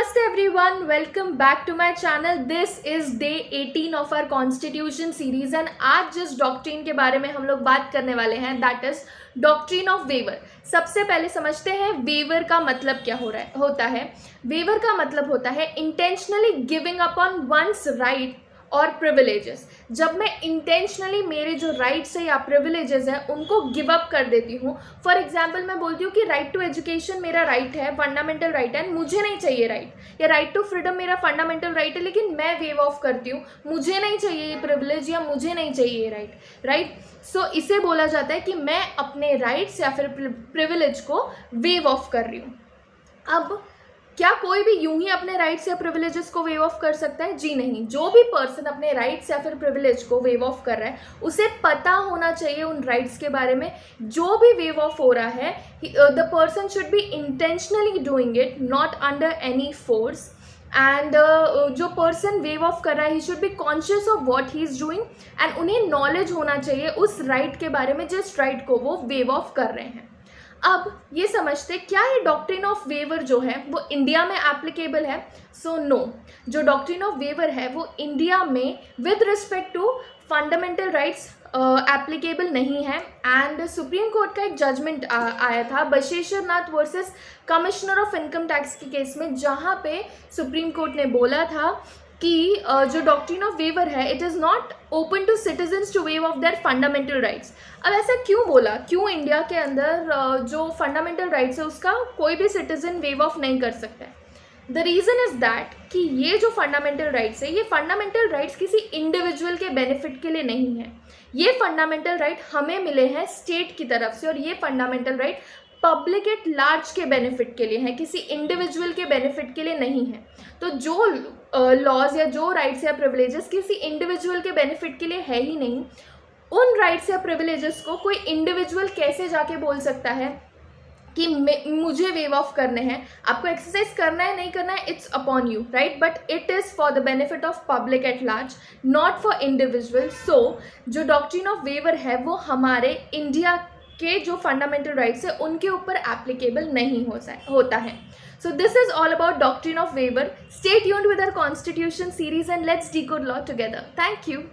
Namaste everyone, welcome back to my channel. This is day 18 of our constitution series and आज जिस doctrine के बारे में हम लोग बात करने वाले हैं that is doctrine of waiver. सबसे पहले समझते हैं वेवर का मतलब क्या होता है। वेवर का मतलब होता है intentionally giving up on one's right और प्रिविलेजेस। जब मैं इंटेंशनली मेरे जो राइट्स है या प्रिविलेजेस हैं उनको गिव अप कर देती हूँ। फॉर एग्जांपल मैं बोलती हूँ कि राइट टू एजुकेशन मेरा राइट है, फंडामेंटल राइट है, मुझे नहीं चाहिए राइट, या राइट टू फ्रीडम मेरा फंडामेंटल राइट है लेकिन मैं वेव ऑफ करती हूँ, मुझे नहीं चाहिए ये प्रिविलेज या मुझे नहीं चाहिए ये राइट। सो इसे बोला जाता है कि मैं अपने राइट्स या फिर प्रिविलेज को वेव ऑफ कर रही हूँ। अब क्या कोई भी यूं ही अपने राइट्स या प्रिविलेजेस को वेव ऑफ कर सकता है? जी नहीं। जो भी पर्सन अपने राइट्स या फिर प्रिविलेज को वेव ऑफ कर रहा है उसे पता होना चाहिए उन राइट्स के बारे में। जो भी वेव ऑफ हो रहा है the person should be intentionally doing it, not under any force. And जो पर्सन वेव ऑफ कर रहा है he should be conscious of what he is doing and उन्हें नॉलेज होना चाहिए उस राइट के बारे में जिस राइट को वो वेव ऑफ कर रहे हैं। अब ये समझते क्या ये डॉक्ट्रिन ऑफ वेवर जो है वो इंडिया में एप्लीकेबल है? सो नो, जो डॉक्ट्रिन ऑफ वेवर है वो इंडिया में with respect to fundamental rights applicable नहीं है। एंड सुप्रीम कोर्ट का एक जजमेंट आया था Basheshwar Nath versus commissioner of income tax के केस में, जहाँ पे सुप्रीम कोर्ट ने बोला था कि जो डॉक्ट्रिन ऑफ वेवर है it is not open to citizens to waive off their fundamental rights. अब ऐसा क्यों बोला? क्यों इंडिया के अंदर जो फंडामेंटल राइट्स है उसका कोई भी सिटीजन वेव ऑफ नहीं कर सकता है? द रीज़न इज़ दैट कि ये जो फंडामेंटल राइट्स है ये फंडामेंटल राइट्स किसी इंडिविजुअल के बेनिफिट के लिए नहीं है। ये फंडामेंटल राइट हमें मिले हैं स्टेट की तरफ से और ये fundamental right public at large के बेनिफिट के लिए है, किसी इंडिविजुअल के बेनिफिट के लिए नहीं है। तो जो लॉज या जो राइट्स या प्रिविलेजेस किसी इंडिविजुअल के बेनिफिट के लिए है ही नहीं, उन राइट्स या प्रिविलेजेस को कोई इंडिविजुअल कैसे जाके बोल सकता है कि मुझे वेव ऑफ करने हैं? आपको एक्सरसाइज करना है नहीं करना है it's upon you, right, but it is for the benefit of public at large, not for individual. So जो डॉक्ट्रिन ऑफ वेवर है वो हमारे इंडिया के जो फंडामेंटल राइट्स है उनके ऊपर एप्लीकेबल नहीं होता है। So this is all about doctrine of waiver. Stay tuned with our constitution series and let's decode law together. Thank you.